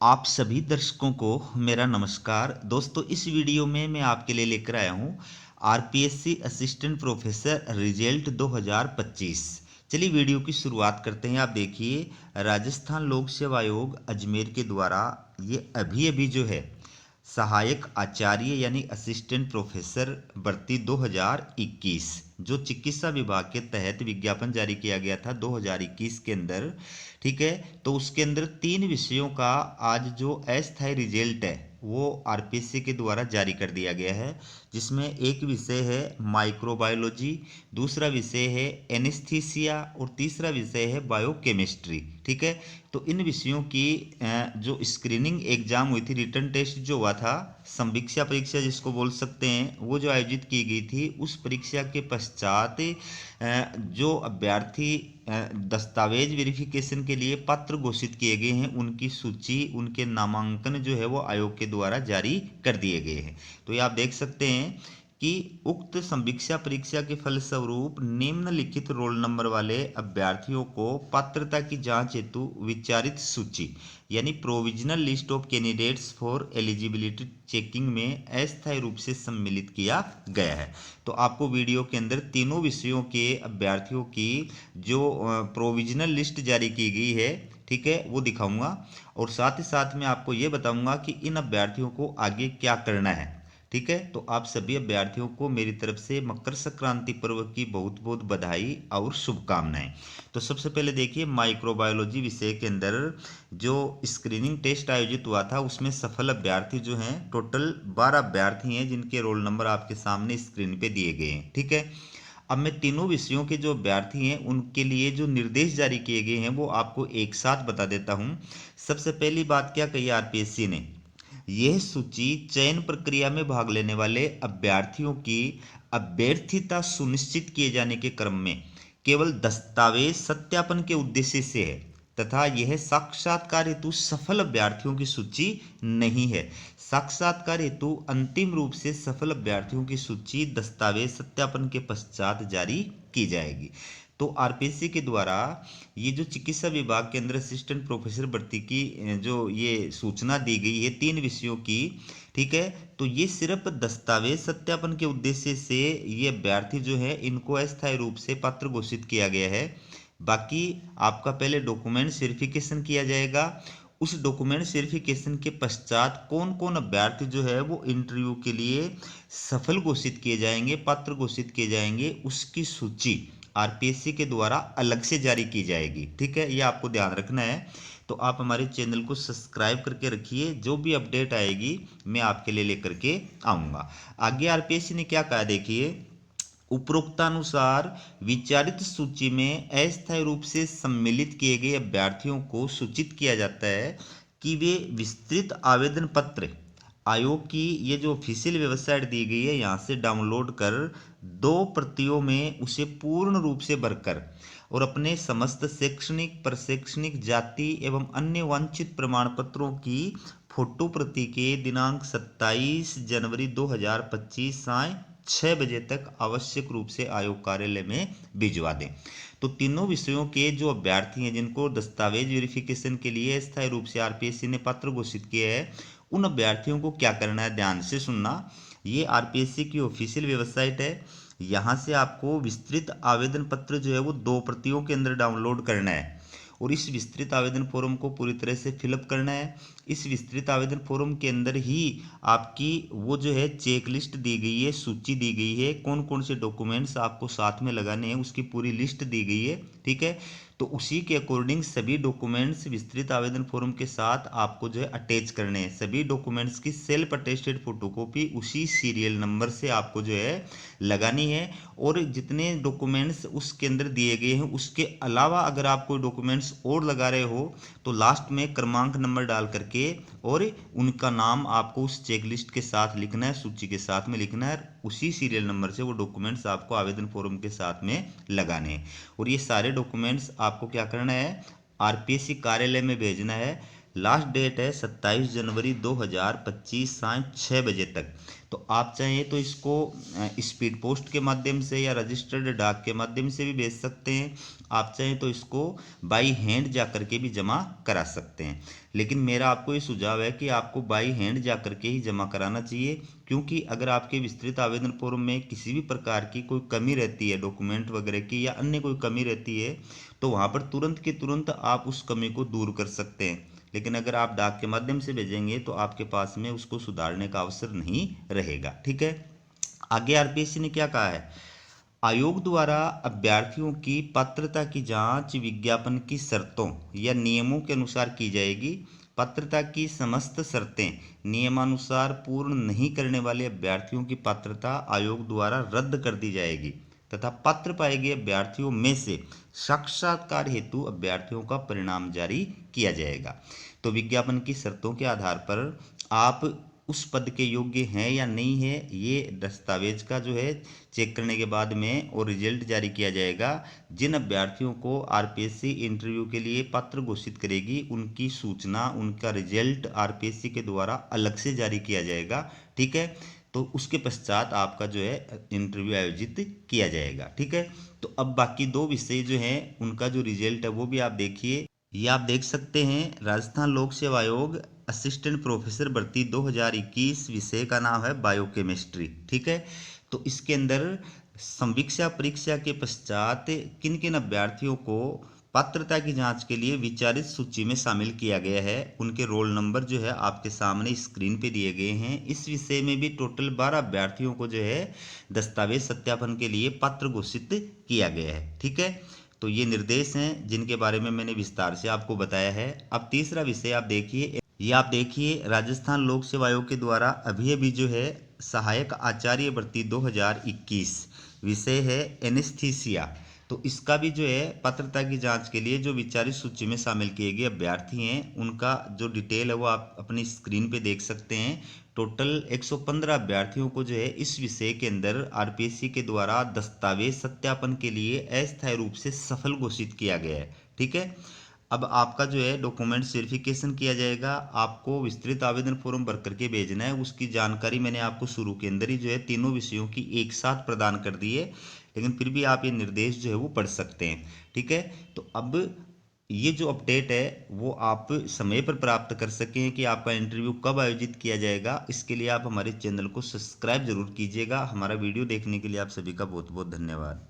आप सभी दर्शकों को मेरा नमस्कार। दोस्तों, इस वीडियो में मैं आपके लिए लेकर आया हूँ आरपीएससी असिस्टेंट प्रोफेसर रिजल्ट 2025। चलिए वीडियो की शुरुआत करते हैं। आप देखिए, राजस्थान लोक सेवा आयोग अजमेर के द्वारा ये अभी अभी जो है सहायक आचार्य यानी असिस्टेंट प्रोफेसर भर्ती 2021 जो चिकित्सा विभाग के तहत विज्ञापन जारी किया गया था 2021 के अंदर। ठीक है, तो उसके अंदर 3 विषयों का आज जो अस्थायी रिजल्ट है वो आरपीएससी के द्वारा जारी कर दिया गया है, जिसमें एक विषय है माइक्रोबायोलॉजी, दूसरा विषय है एनेस्थीसिया और तीसरा विषय है बायोकेमिस्ट्री। ठीक है, तो इन विषयों की जो स्क्रीनिंग एग्जाम हुई थी, रिटन टेस्ट जो हुआ था, संवीक्षा परीक्षा जिसको बोल सकते हैं, वो जो आयोजित की गई थी, उस परीक्षा के पश्चात जो अभ्यर्थी दस्तावेज वेरिफिकेशन के लिए पात्र घोषित किए गए हैं, उनकी सूची, उनके नामांकन जो है वो आयोग के द्वारा जारी कर दिए गए हैं। तो ये आप देख सकते हैं कि उक्त संवीक्षा परीक्षा के फलस्वरूप निम्नलिखित रोल नंबर वाले अभ्यर्थियों को पात्रता की जांच हेतु विचारित सूची यानी provisional list of candidates for eligibility checking में अस्थायी रूप से सम्मिलित किया गया है। तो आपको वीडियो के अंदर तीनों विषयों के अभ्यर्थियों की जो प्रोविजनल लिस्ट जारी की गई है, ठीक है, वो दिखाऊंगा और साथ ही साथ मैं आपको ये बताऊंगा कि इन अभ्यर्थियों को आगे क्या करना है। ठीक है, तो आप सभी अभ्यर्थियों को मेरी तरफ से मकर संक्रांति पर्व की बहुत बहुत बधाई और शुभकामनाएं। तो सबसे पहले देखिए, माइक्रोबायोलॉजी विषय के अंदर जो स्क्रीनिंग टेस्ट आयोजित हुआ था उसमें सफल अभ्यर्थी जो हैं टोटल 12 अभ्यर्थी हैं, जिनके रोल नंबर आपके सामने स्क्रीन पे दिए गए हैं। ठीक है, अब मैं तीनों विषयों के जो अभ्यर्थी हैं उनके लिए जो निर्देश जारी किए गए हैं वो आपको एक साथ बता देता हूं। सबसे पहली बात क्या कही आरपीएससी ने, यह सूची चयन प्रक्रिया में भाग लेने वाले अभ्यर्थियों की अभ्यर्थिता सुनिश्चित किए जाने के क्रम में केवल दस्तावेज सत्यापन के उद्देश्य से है तथा यह साक्षात्कार हेतु सफल अभ्यर्थियों की सूची नहीं है। साक्षात्कार हेतु अंतिम रूप से सफल अभ्यर्थियों की सूची दस्तावेज सत्यापन के पश्चात जारी की जाएगी। तो आरपीएससी के द्वारा ये जो चिकित्सा विभाग के अंदर असिस्टेंट प्रोफेसर भर्ती की जो ये सूचना दी गई है 3 विषयों की, ठीक है, तो ये सिर्फ दस्तावेज सत्यापन के उद्देश्य से ये अभ्यर्थी जो है इनको अस्थायी रूप से पात्र घोषित किया गया है। बाकी आपका पहले डॉक्यूमेंट वेरिफिकेशन किया जाएगा। उस डॉक्यूमेंट वेरिफिकेशन के पश्चात कौन कौन अभ्यर्थी जो है वो इंटरव्यू के लिए सफल घोषित किए जाएंगे, पात्र घोषित किए जाएंगे, उसकी सूची आरपीएससी के द्वारा अलग से जारी की जाएगी। ठीक है, ये आपको ध्यान रखना है। तो आप हमारे चैनल को सब्सक्राइब करके रखिए, जो भी अपडेट आएगी मैं आपके लिए लेकर के आऊँगा। आगे आरपीएससी ने क्या कहा देखिए, उपरोक्तानुसार विचारित सूची में अस्थायी रूप से सम्मिलित किए गए अभ्यर्थियों को सूचित किया जाता है कि वे विस्तृत आवेदन पत्र आयोग की ये जो ऑफिशियल वेबसाइट दी गई है यहाँ से डाउनलोड कर 2 प्रतियों में उसे पूर्ण रूप से भरकर और अपने समस्त शैक्षणिक, प्रशैक्षणिक, जाति एवं अन्य वांछित प्रमाण पत्रों की फोटो प्रति के दिनांक 27 जनवरी 2025 साय 6 बजे तक आवश्यक रूप से आयोग कार्यालय में भिजवा दें। तो तीनों विषयों के जो अभ्यर्थी हैं जिनको दस्तावेज वेरिफिकेशन के लिए अस्थायी रूप से आरपीएससी ने पत्र घोषित किया है, उन अभ्यर्थियों को क्या करना है, ध्यान से सुनना। ये आरपीएससी की ऑफिशियल वेबसाइट है, यहाँ से आपको विस्तृत आवेदन पत्र जो है वो 2 प्रतियों के अंदर डाउनलोड करना है और इस विस्तृत आवेदन फॉर्म को पूरी तरह से फिलअप करना है। इस विस्तृत आवेदन फॉर्म के अंदर ही आपकी वो जो है चेक लिस्ट दी गई है, सूची दी गई है, कौन कौन से डॉक्यूमेंट्स आपको साथ में लगाने हैं उसकी पूरी लिस्ट दी गई है। ठीक है, तो उसी के अकॉर्डिंग सभी डॉक्यूमेंट्स विस्तृत आवेदन फॉर्म के साथ आपको जो है अटैच करने हैं। सभी डॉक्यूमेंट्स की सेल्फ अटेस्टेड फोटोकॉपी उसी सीरियल नंबर से आपको जो है लगानी है और जितने डॉक्यूमेंट्स उसके अंदर दिए गए हैं उसके अलावा अगर आप कोई डॉक्यूमेंट्स और लगा रहे हो तो लास्ट में क्रमांक नंबर डाल करके और उनका नाम आपको उस चेक लिस्ट के साथ लिखना है, सूची के साथ में लिखना है, उसी सीरियल नंबर से वो डॉक्यूमेंट्स आपको आवेदन फॉर्म के साथ में लगाने हैं। और ये सारे डॉक्यूमेंट्स आपको क्या करना है, आरपीएससी कार्यालय में भेजना है लास्ट डेट है 27 जनवरी 2025 सांझ 6 बजे तक। तो आप चाहें तो इसको स्पीड पोस्ट के माध्यम से या रजिस्टर्ड डाक के माध्यम से भी भेज सकते हैं। आप चाहें तो इसको बाई हैंड जा करके भी जमा करा सकते हैं। लेकिन मेरा आपको ये सुझाव है कि आपको बाई हैंड जा करके ही जमा कराना चाहिए, क्योंकि अगर आपके विस्तृत आवेदन फॉर्म में किसी भी प्रकार की कोई कमी रहती है, डॉक्यूमेंट वगैरह की या अन्य कोई कमी रहती है, तो वहाँ पर तुरंत के तुरंत आप उस कमी को दूर कर सकते हैं। लेकिन अगर आप डाक के माध्यम से भेजेंगे तो आपके पास में उसको सुधारने का अवसर नहीं रहेगा। ठीक है, आगे आरपीएससी ने क्या कहा है। आयोग द्वारा अभ्यर्थियों की पात्रता की जांच विज्ञापन की शर्तों या नियमों के अनुसार की जाएगी। पात्रता की समस्त शर्तें नियमानुसार पूर्ण नहीं करने वाले अभ्यर्थियों की पात्रता आयोग द्वारा रद्द कर दी जाएगी तथा पात्र पाए गए अभ्यर्थियों में से साक्षात्कार हेतु अभ्यर्थियों का परिणाम जारी किया जाएगा। तो विज्ञापन की शर्तों के आधार पर आप उस पद के योग्य हैं या नहीं है, ये दस्तावेज का जो है चेक करने के बाद में और रिजल्ट जारी किया जाएगा। जिन अभ्यर्थियों को आरपीएससी इंटरव्यू के लिए पात्र घोषित करेगी उनकी सूचना, उनका रिजल्ट आरपीएससी के द्वारा अलग से जारी किया जाएगा। ठीक है, तो उसके पश्चात आपका जो है इंटरव्यू आयोजित किया जाएगा। ठीक है, तो अब बाकी दो विषय जो हैं उनका जो रिजल्ट है वो भी आप देखिए। ये आप देख सकते हैं, राजस्थान लोक सेवा आयोग असिस्टेंट प्रोफेसर भर्ती 2021, विषय का नाम है बायोकेमिस्ट्री। ठीक है, तो इसके अंदर संवीक्षा परीक्षा के पश्चात किन किन अभ्यर्थियों को पात्रता की जांच के लिए विचारित सूची में शामिल किया गया है, उनके रोल नंबर जो है आपके सामने स्क्रीन पे दिए गए हैं। इस विषय में भी टोटल 12 अभ्यर्थियों को जो है दस्तावेज सत्यापन के लिए पात्र घोषित किया गया है। ठीक है, तो ये निर्देश हैं जिनके बारे में मैंने विस्तार से आपको बताया है। अब तीसरा विषय आप देखिए, ये आप देखिए राजस्थान लोक सेवा आयोग के द्वारा अभी अभी जो है सहायक आचार्य भर्ती 2021, विषय है एनेस्थीसिया। तो इसका भी जो है पात्रता की जांच के लिए जो विचारित सूची में शामिल किए गए अभ्यर्थी हैं उनका जो डिटेल है वो आप अपनी स्क्रीन पे देख सकते हैं। टोटल 115 अभ्यर्थियों को जो है इस विषय के अंदर आरपीएससी के द्वारा दस्तावेज सत्यापन के लिए अस्थायी रूप से सफल घोषित किया गया है। ठीक है, अब आपका जो है डॉक्यूमेंट वेरिफिकेशन किया जाएगा, आपको विस्तृत आवेदन फॉर्म भर करके भेजना है। उसकी जानकारी मैंने आपको शुरू के अंदर ही जो है तीनों विषयों की एक साथ प्रदान कर दी है, लेकिन फिर भी आप ये निर्देश जो है वो पढ़ सकते हैं। ठीक है, तो अब ये जो अपडेट है वो आप समय पर प्राप्त कर सकें कि आपका इंटरव्यू कब आयोजित किया जाएगा, इसके लिए आप हमारे चैनल को सब्सक्राइब जरूर कीजिएगा। हमारा वीडियो देखने के लिए आप सभी का बहुत बहुत धन्यवाद।